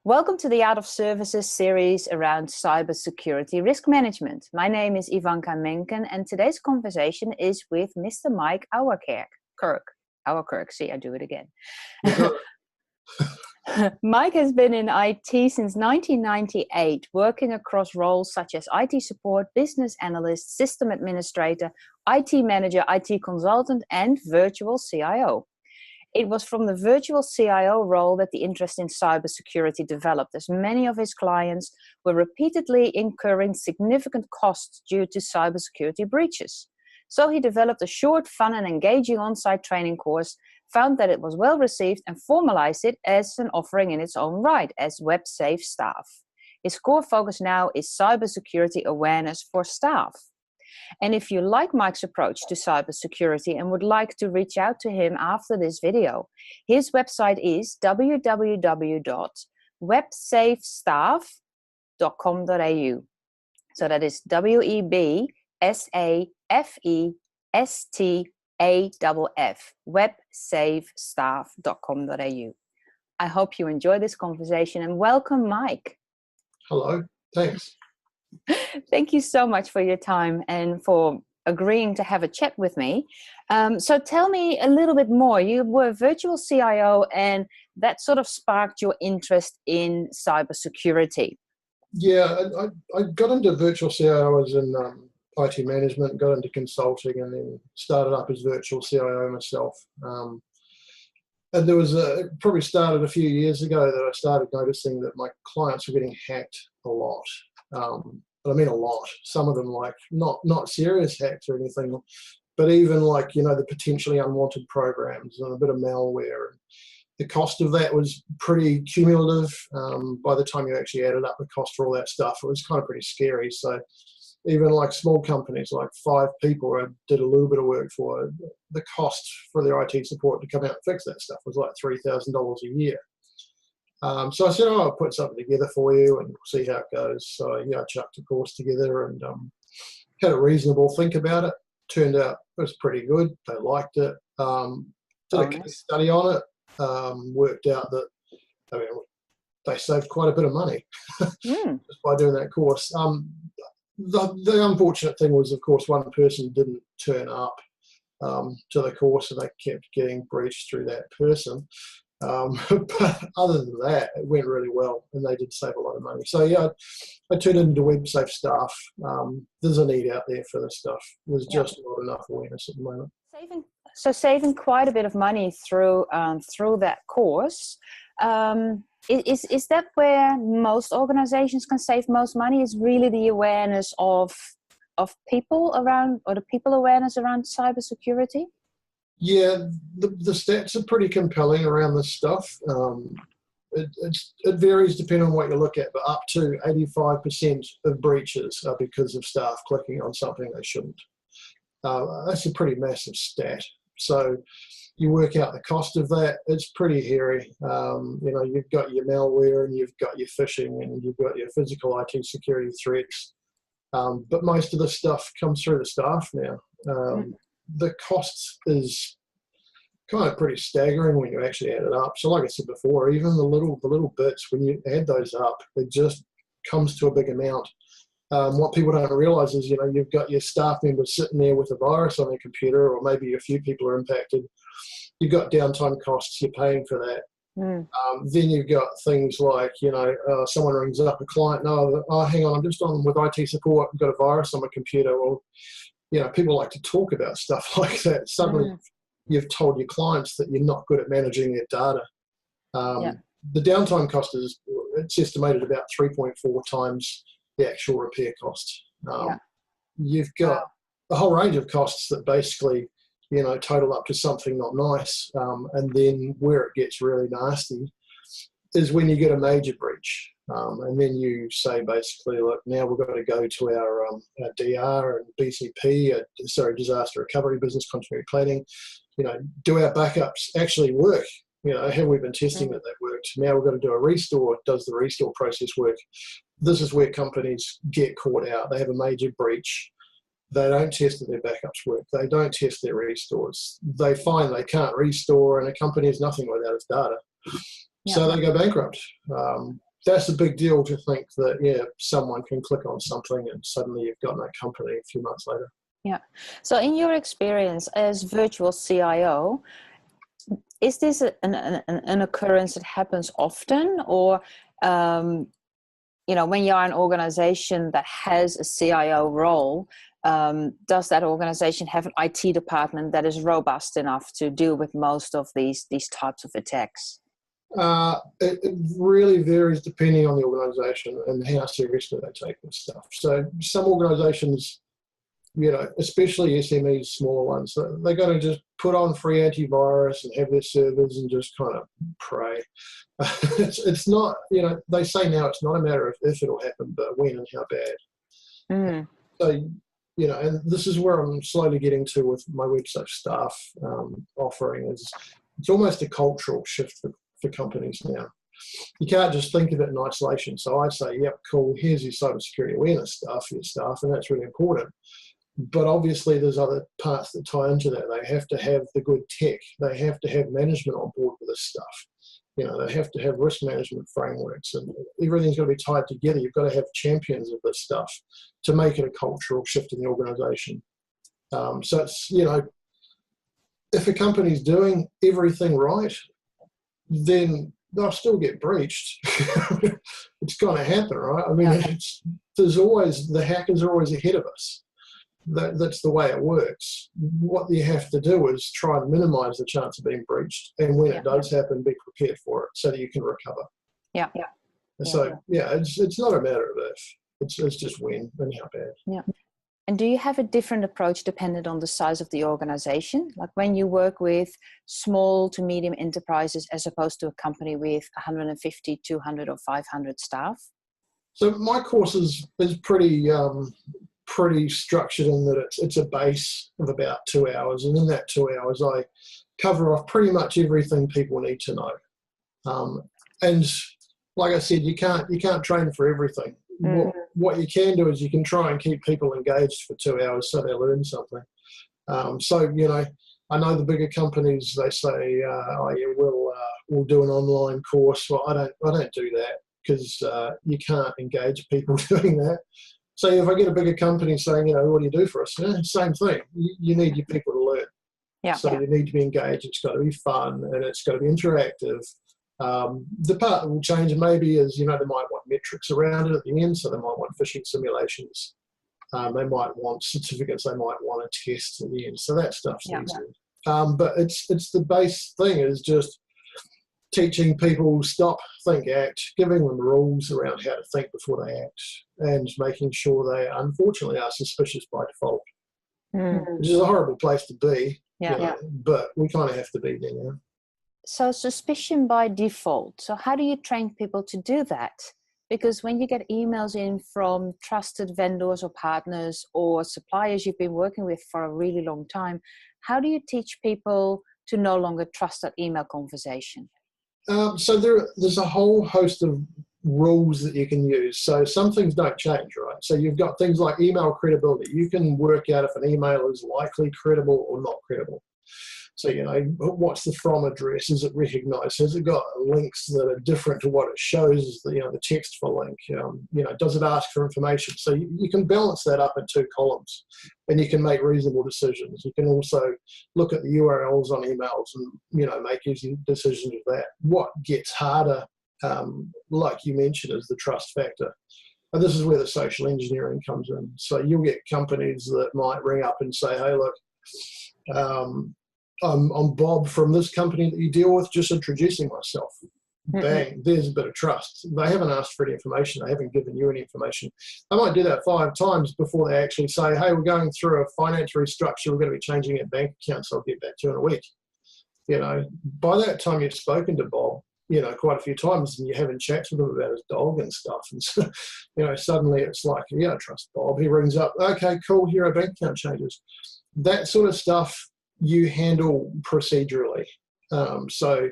Welcome to the Out of Services series around cybersecurity risk management. My name is Ivanka Menken and today's conversation is with Mr. Mike Ouwerkerk. Ouwerkerk, see, I do it again. Mike has been in IT since 1998, working across roles such as IT support, business analyst, system administrator, IT manager, IT consultant, and virtual CIO. It was from the virtual CIO role that the interest in cybersecurity developed, as many of his clients were repeatedly incurring significant costs due to cybersecurity breaches. So he developed a short, fun, and engaging on-site training course, found that it was well received, and formalized it as an offering in its own right as WebSafe Staff. His core focus now is cybersecurity awareness for staff. And if you like Mike's approach to cybersecurity and would like to reach out to him after this video, his website is www.websafestaff.com.au. So that is WEBSAFESTAFF, websafestaff.com.au. I hope you enjoy this conversation and welcome, Mike. Hello, thanks. Thank you so much for your time and for agreeing to have a chat with me. So tell me a little bit more. You were a virtual CIO and that sort of sparked your interest in cybersecurity. Yeah, I got into virtual CIO as in IT management, got into consulting and then started up as virtual CIO myself. And there was probably started a few years ago that I started noticing that my clients were getting hacked a lot. But I mean a lot. Some of them like not serious hacks or anything, but even like, you know, the potentially unwanted programs and a bit of malware. And the cost of that was pretty cumulative. By the time you actually added up the cost for all that stuff, it was kind of pretty scary. So even like small companies, like 5 people I did a little bit of work for, the cost for their IT support to come out and fix that stuff was like $3,000 a year. So I said, I'll put something together for you and we'll see how it goes. So yeah, I chucked a course together and had a reasonable think about it. Turned out it was pretty good. They liked it. Did a case study on it. Worked out that they saved quite a bit of money just by doing that course. The unfortunate thing was, of course, one person didn't turn up to the course and they kept getting breached through that person. But other than that, it went really well and they did save a lot of money. So yeah, I turned it into WebSafe Staff. There's a need out there for this stuff. There's just not enough awareness at the moment. Saving quite a bit of money through that course. Is that where most organizations can save most money? Is really the awareness of people around, or the people awareness around cybersecurity? Yeah, the stats are pretty compelling around this stuff. It varies depending on what you look at, but up to 85% of breaches are because of staff clicking on something they shouldn't. That's a pretty massive stat. So you work out the cost of that, it's pretty hairy. You know, you've got your malware and you've got your phishing and you've got your physical IT security threats. But most of the stuff comes through the staff now. The cost is kind of pretty staggering when you actually add it up. So like I said before, even the little bits, when you add those up, it just comes to a big amount. What people don't realize is, you know, you've got your staff members sitting there with a virus on their computer, or maybe a few people are impacted. You've got downtime costs, you're paying for that. Then you've got things like, you know, someone rings up a client, oh, hang on, I'm just on with IT support, I've got a virus on my computer. Well, you know, people like to talk about stuff like that. Suddenly you've told your clients that you're not good at managing their data. The downtime cost it's estimated about 3.4 times the actual repair cost. You've got a whole range of costs that basically, you know, total up to something not nice. And then where it gets really nasty is when you get a major breach. And then you say basically, look, now we've got to go to our DR and BCP, disaster recovery, business continuity planning. You know, do our backups actually work? You know, have we been testing that they've worked? Now we've got to do a restore. Does the restore process work? This is where companies get caught out. They have a major breach. They don't test that their backups work. They don't test their restores. They find they can't restore, and a company is nothing without its data. So they go bankrupt. that's a big deal to think that, yeah, someone can click on something and suddenly you've got no company a few months later. Yeah. So in your experience as virtual CIO, is this an occurrence that happens often, or when you are an organization that has a CIO role, does that organization have an IT department that is robust enough to deal with most of these types of attacks? It really varies depending on the organisation and how seriously they take this stuff. So some organisations, especially SMEs, small ones, they're going to just put on free antivirus and have their servers and just kind of pray. It's not, they say now it's not a matter of if it'll happen, but when and how bad. Mm. So, and this is where I'm slowly getting to with my website staff offering is it's almost a cultural shift for companies now. You can't just think of it in isolation. So I say, yep, cool, here's your cybersecurity awareness stuff for your staff, and that's really important. But obviously there's other parts that tie into that. They have to have the good tech. They have to have management on board with this stuff. They have to have risk management frameworks, and everything's got to be tied together. You've got to have champions of this stuff to make it a cultural shift in the organization. So it's, if a company's doing everything right, then they'll still get breached. It's going to happen, right? I mean, the hackers are always ahead of us. That's the way it works. What you have to do is try and minimize the chance of being breached, and when it does happen, be prepared for it so that you can recover. It's not a matter of if, it's just when and how bad. And do you have a different approach dependent on the size of the organization? Like when you work with small to medium enterprises as opposed to a company with 150, 200 or 500 staff? So my course is pretty structured in that it's a base of about 2 hours, and in that 2 hours I cover off pretty much everything people need to know. And like I said, you can't train for everything. What you can do is you can try and keep people engaged for 2 hours so they learn something. I know the bigger companies, they say, we'll do an online course. Well, I don't do that because you can't engage people doing that. So if I get a bigger company saying, what do you do for us? Same thing. You need your people to learn. So you need to be engaged. It's got to be fun and it's got to be interactive. The part that will change maybe is, they might want metrics around it at the end. So they might want phishing simulations. They might want certificates. They might want a test at the end. So that stuff's easy. But it's the base thing is just teaching people stop, think, act, giving them rules around how to think before they act, and making sure they, unfortunately, are suspicious by default, which is a horrible place to be, but we kind of have to be there now. So suspicion by default. So how do you train people to do that? Because when you get emails in from trusted vendors or partners or suppliers you've been working with for a really long time, how do you teach people to no longer trust that email conversation? So there's a whole host of rules that you can use. So some things don't change, right? So you've got things like email credibility. You can work out if an email is likely credible or not credible. So, what's the from address? Is it recognized? Has it got links that are different to what it shows, the text for link? Does it ask for information? So you can balance that up in 2 columns and you can make reasonable decisions. You can also look at the URLs on emails and, make easy decisions with that. What gets harder, like you mentioned, is the trust factor. And this is where the social engineering comes in. So you'll get companies that might ring up and say, hey, look, I'm Bob from this company that you deal with, just introducing myself. Bang, there's a bit of trust. They haven't asked for any information. They haven't given you any information. They might do that 5 times before they actually say, hey, we're going through a finance restructure. We're going to be changing our bank account, so I'll get back to you in a week. By that time you've spoken to Bob, quite a few times, and you're having chats with him about his dog and stuff. And so, suddenly it's like, I trust Bob. He rings up, okay, cool, here are bank account changes. That sort of stuff you handle procedurally. So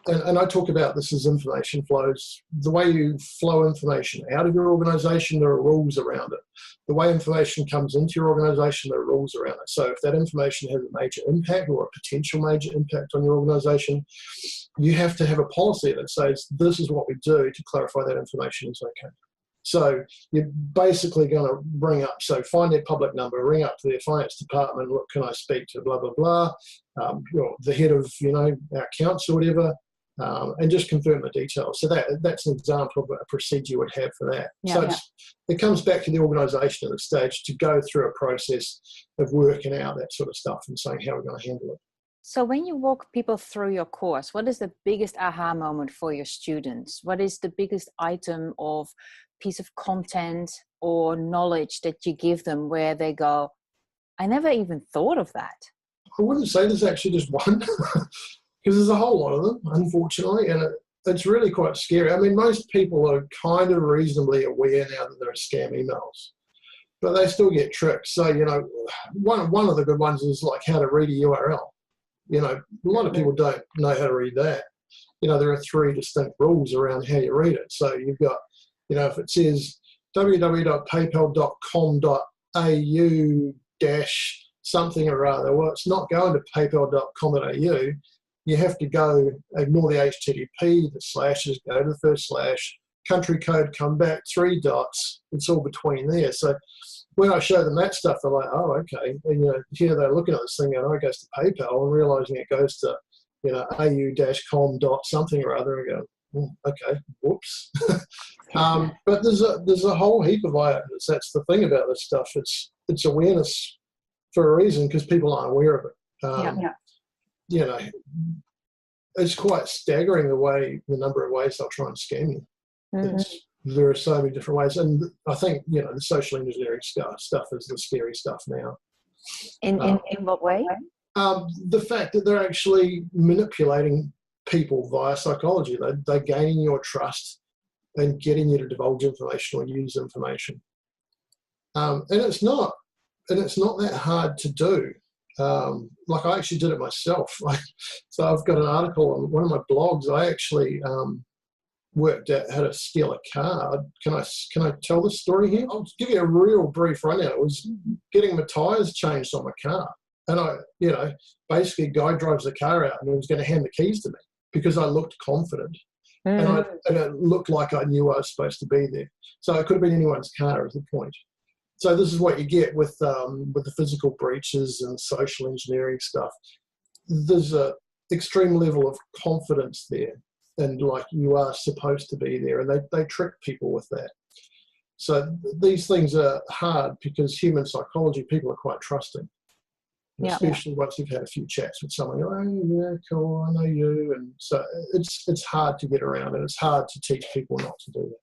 and I talk about this as information flows. The way you flow information out of your organization, there are rules around it. The way information comes into your organization, there are rules around it. So if that information has a major impact or a potential major impact on your organization, you have to have a policy that says this is what we do to clarify that information is okay. So you're basically going to bring up, so find their public number, ring up to their finance department, look, can I speak to blah, blah, blah, the head of, our accounts or whatever, and just confirm the details. So that's an example of a procedure you would have for that. Yeah, so it comes back to the organisation at this stage to go through a process of working out that sort of stuff and saying how we're going to handle it. So when you walk people through your course, what is the biggest aha moment for your students? What is the biggest item of piece of content or knowledge that you give them where they go, I never even thought of that? I wouldn't say there's actually just one, because there's a whole lot of them, unfortunately, and it's really quite scary. I mean, most people are kind of reasonably aware now that there are scam emails, but they still get tricked. So, one of the good ones is like how to read a URL. A lot of people don't know how to read that. There are 3 distinct rules around how you read it. So you've got, if it says www.paypal.com.au something or other, well, it's not going to paypal.com.au. You have to ignore the HTTP, the slashes, go to the first slash, country code, come back, 3 dots. It's all between there. So when I show them that stuff, they're like, oh, okay. And, here they're looking at this thing and it goes to PayPal and realizing it goes to, au-com dot something or other and go, okay, whoops. But there's a whole heap of items. That's the thing about this stuff. It's awareness for a reason because people aren't aware of it. It's quite staggering the number of ways they'll try and scam you. Mm-hmm. There are so many different ways, and I think the social engineering stuff is the scary stuff now. In what way? The fact that they're actually manipulating people via psychology. They're gaining your trust and getting you to divulge information or use information. And it's not that hard to do. Like I actually did it myself. So I've got an article on one of my blogs. I actually worked out how to steal a car. Can I tell the story here? I'll give you a real brief rundown. It was getting my tyres changed on my car. And basically a guy drives the car out and he was going to hand the keys to me because I looked confident. And it looked like I knew I was supposed to be there. So it could have been anyone's car is the point. So this is what you get with the physical breaches and social engineering stuff. There's a extreme level of confidence there, and like you are supposed to be there, and they trick people with that. So these things are hard because human psychology, people are quite trusting, especially once you've had a few chats with someone. Oh yeah, cool, I know you, and so it's hard to get around, and it's hard to teach people not to do that.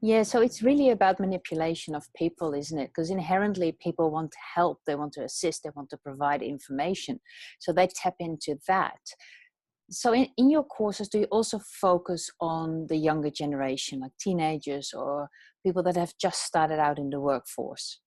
Yeah, so it's really about manipulation of people, isn't it? Because inherently people want to help, they want to assist, they want to provide information. So they tap into that. So in your courses, do you also focus on the younger generation, like teenagers or people that have just started out in the workforce?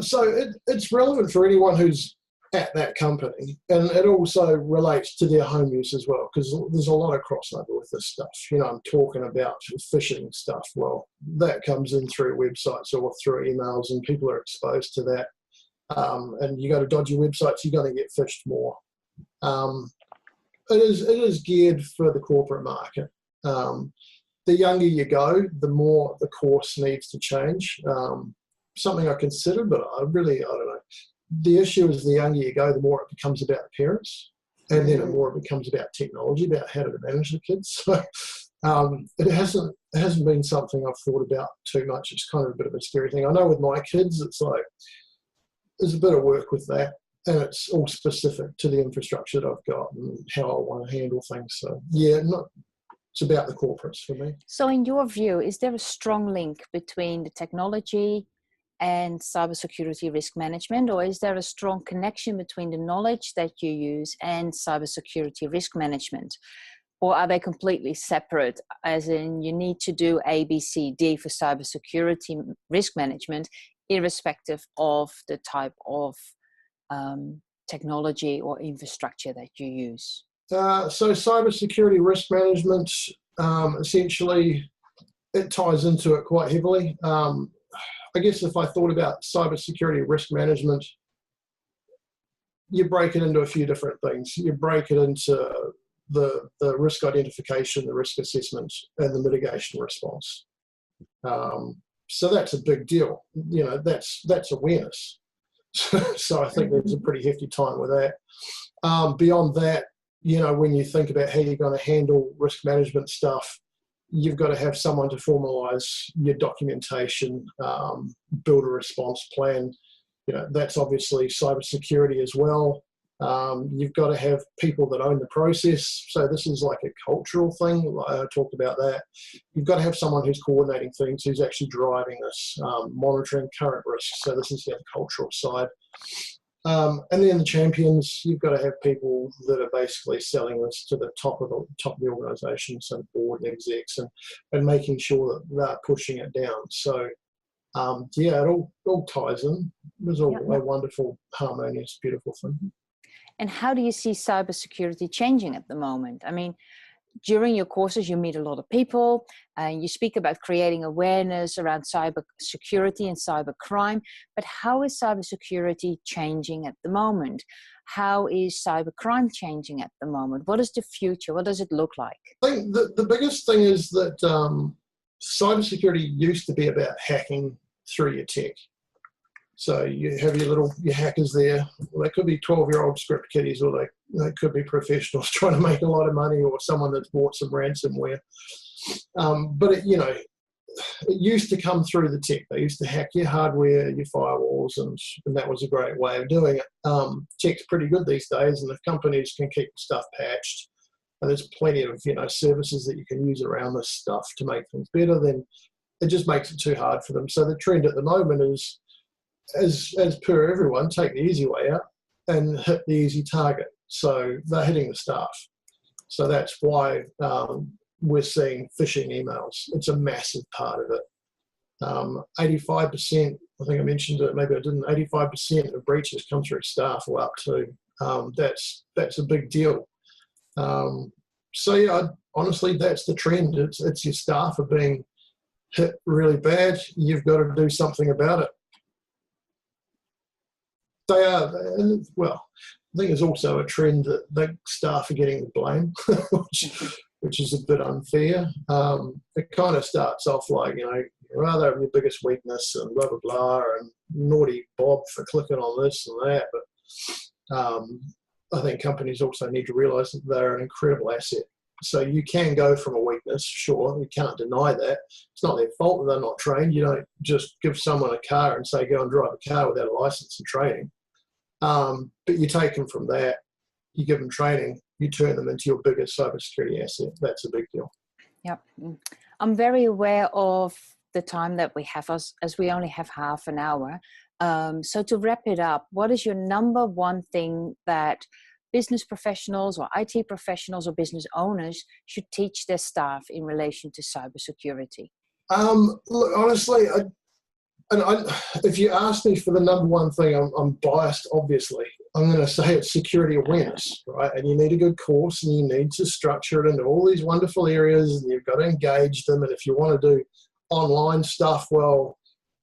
So it's relevant for anyone who's at that company, and it also relates to their home use as well, because there's a lot of crossover with this stuff. I'm talking about phishing stuff. Well, that comes in through websites or through emails, and people are exposed to that. And you go to dodgy websites, you're going to get phished more. It is geared for the corporate market. The younger you go, the more the course needs to change. Something I considered, but I don't know. The issue is the younger you go, the more it becomes about parents, and then the more it becomes about technology, about how to manage the kids. So it hasn't been something I've thought about too much. It's kind of a bit of a scary thing. I know with my kids, it's like there's a bit of work with that, and it's all specific to the infrastructure that I've got and how I want to handle things. So yeah, it's about the corporates for me. So in your view, is there a strong link between the technology and cybersecurity risk management, or is there a strong connection between the knowledge that you use and cybersecurity risk management? Or are they completely separate, as in you need to do A, B, C, D for cybersecurity risk management, irrespective of the type of technology or infrastructure that you use? So cybersecurity risk management, essentially, it ties into it quite heavily. I guess if I thought about cybersecurity risk management, you break it into a few different things. You break it into the risk identification, the risk assessment, and the mitigation response. So that's a big deal. You know, that's awareness. So I think there's a pretty hefty time with that. Beyond that, you know, when you think about how you're going to handle risk management stuff, you've got to have someone to formalize your documentation, build a response plan. You know, that's obviously cybersecurity as well. You've got to have people that own the process. So this is like a cultural thing. I talked about that. You've got to have someone who's coordinating things, who's actually driving this, monitoring current risks. So this is the cultural side. And then the champions, you've got to have people that are basically selling this to the top of the organisation, so board and execs, and making sure that they're pushing it down. So yeah, it all ties in. It was all a wonderful, harmonious, beautiful thing. And how do you see cybersecurity changing at the moment? I mean, during your courses, you meet a lot of people, and you speak about creating awareness around cybersecurity and cybercrime. But how is cybersecurity changing at the moment? How is cybercrime changing at the moment? What is the future? What does it look like? I think the biggest thing is that cybersecurity used to be about hacking through your tech. So you have your hackers there. Well, they could be 12-year-old script kiddies, or they could be professionals trying to make a lot of money, or someone that's bought some ransomware. But it used to come through the tech. They used to hack your hardware, your firewalls, and that was a great way of doing it. Tech's pretty good these days, and if companies can keep stuff patched, and there's plenty of services that you can use around this stuff to make things better, then it just makes it too hard for them. So the trend at the moment is, as per everyone, take the easy way out and hit the easy target. So they're hitting the staff. So that's why we're seeing phishing emails. It's a massive part of it. 85%, I think I mentioned it, maybe I didn't, 85% of breaches come through staff, or up to. That's a big deal. So yeah, honestly, that's the trend. It's your staff are being hit really bad. You've got to do something about it. They are, well, I think there's also a trend that the staff are getting the blame, which is a bit unfair. It kind of starts off like, rather have your biggest weakness and blah, blah, blah, and naughty Bob for clicking on this and that. But I think companies also need to realise that they're an incredible asset. So you can go from a weakness, sure, you can't deny that. It's not their fault that they're not trained. You don't just give someone a car and say, go and drive a car without a licence and training. But you take them from that, you give them training, you turn them into your biggest cybersecurity asset. That's a big deal. Yep. I'm very aware of the time that we have, as we only have half an hour. So to wrap it up, what is your number one thing that business professionals or IT professionals or business owners should teach their staff in relation to cybersecurity? Look, honestly, if you ask me for the number one thing, I'm biased, obviously. I'm going to say it's security awareness, right? And you need a good course, and you need to structure it into all these wonderful areas, and you've got to engage them. And if you want to do online stuff, well,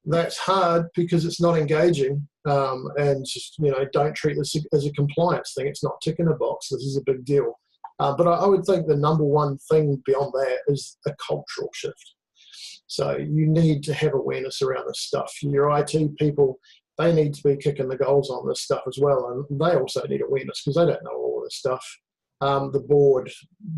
that's hard because it's not engaging. And just, don't treat this as a compliance thing. It's not ticking a box. This is a big deal. But I would think the number one thing beyond that is a cultural shift. So you need to have awareness around this stuff. Your IT people, they need to be kicking the goals on this stuff as well. And they also need awareness because they don't know all of this stuff. The board,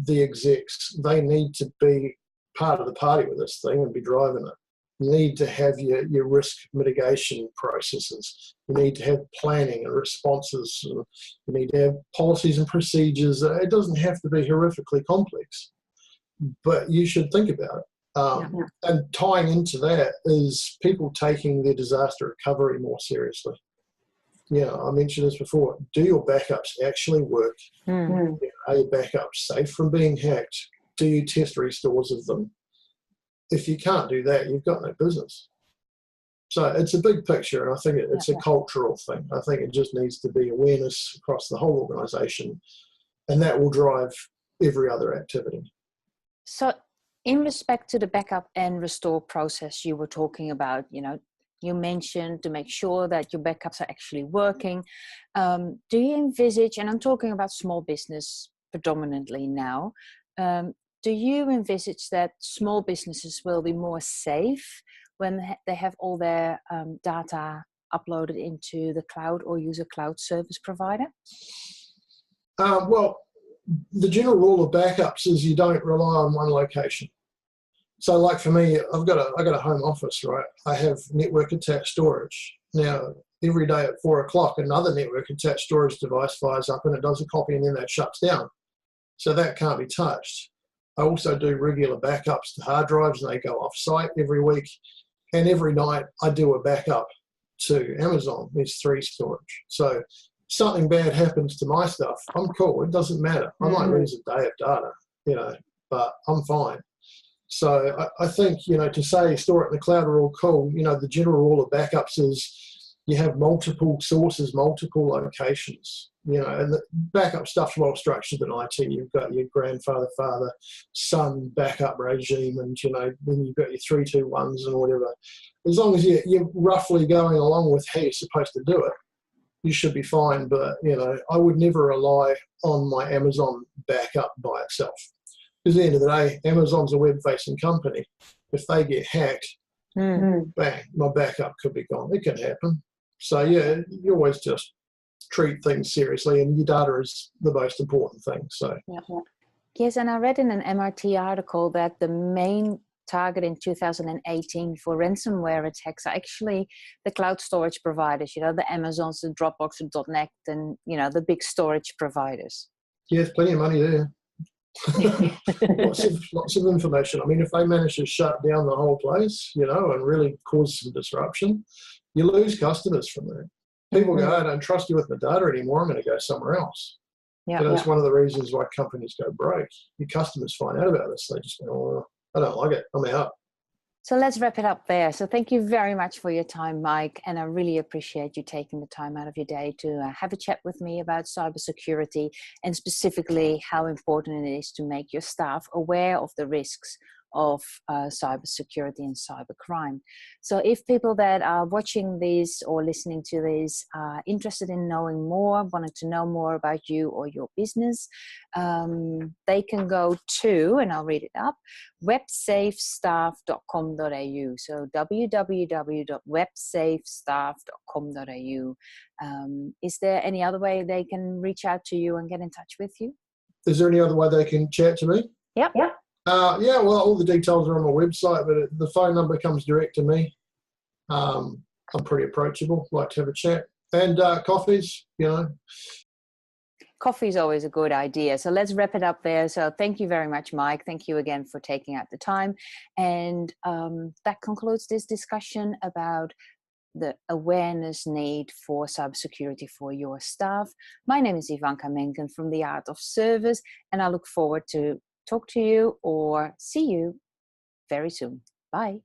the execs, they need to be part of the party with this thing and be driving it. You need to have your risk mitigation processes. You need to have planning and responses. You need to have policies and procedures. It doesn't have to be horrifically complex, but you should think about it. And tying into that is people taking their disaster recovery more seriously. I mentioned this before. Do your backups actually work? Are your backups safe from being hacked? Do you test restores of them? If you can't do that, you've got no business. So it's a big picture, and I think it's a cultural thing. I think it just needs to be awareness across the whole organisation. and that will drive every other activity. So in respect to the backup and restore process you were talking about, you mentioned to make sure that your backups are actually working. Do you envisage, and I'm talking about small business predominantly now, do you envisage that small businesses will be more safe when they have all their data uploaded into the cloud or use a cloud service provider? Well, the general rule of backups is you don't rely on one location. So like for me, I got a home office, right? I have network attached storage. Now, every day at 4 o'clock, another network attached storage device fires up and it does a copy and then that shuts down. So that can't be touched. I also do regular backups to hard drives and they go off site every week. And every night I do a backup to Amazon. There's 3 storage. So something bad happens to my stuff, I'm cool. It doesn't matter. I might lose a day of data, but I'm fine. So I think, to say store it in the cloud are all cool, the general rule of backups is you have multiple sources, multiple locations, and the backup stuff's well structured in IT. You've got your grandfather, father, son backup regime, and, then you've got your 3-2-1s and whatever. As long as you're roughly going along with how you're supposed to do it, you should be fine. But, I would never rely on my Amazon backup by itself. Because at the end of the day, Amazon's a web-facing company. If they get hacked, bang, my backup could be gone. It can happen. So, yeah, you always just treat things seriously, and your data is the most important thing. So, Yes, and I read in an MRT article that the main target in 2018 for ransomware attacks are actually the cloud storage providers, the Amazons, the Dropbox, the .NET, and, the big storage providers. Yeah, there's plenty of money there. lots of information. I mean, if they manage to shut down the whole place, and really cause some disruption, you lose customers from that. People go, I don't trust you with my data anymore. I'm going to go somewhere else. That's one of the reasons why companies go broke. Your customers find out about this. They just go, oh, I don't like it. I'm out. So let's wrap it up there. So thank you very much for your time, Mike. And I really appreciate you taking the time out of your day to have a chat with me about cybersecurity and specifically how important it is to make your staff aware of the risks of cybersecurity and cybercrime. So if people that are watching this or listening to this are interested in knowing more, wanting to know more about you or your business, they can go to, and I'll read it up, websafestaff.com.au. So www.websafestaff.com.au. Is there any other way they can reach out to you and get in touch with you? Is there any other way they can chat to me? Yep. Well, all the details are on my website, but the phone number comes direct to me. I'm pretty approachable, like to have a chat. And coffees, Coffee is always a good idea. So let's wrap it up there. So thank you very much, Mike. Thank you again for taking out the time. And that concludes this discussion about the awareness need for cybersecurity for your staff. My name is Ivanka Menken from The Art of Service, and I look forward to talk to you or see you very soon. Bye.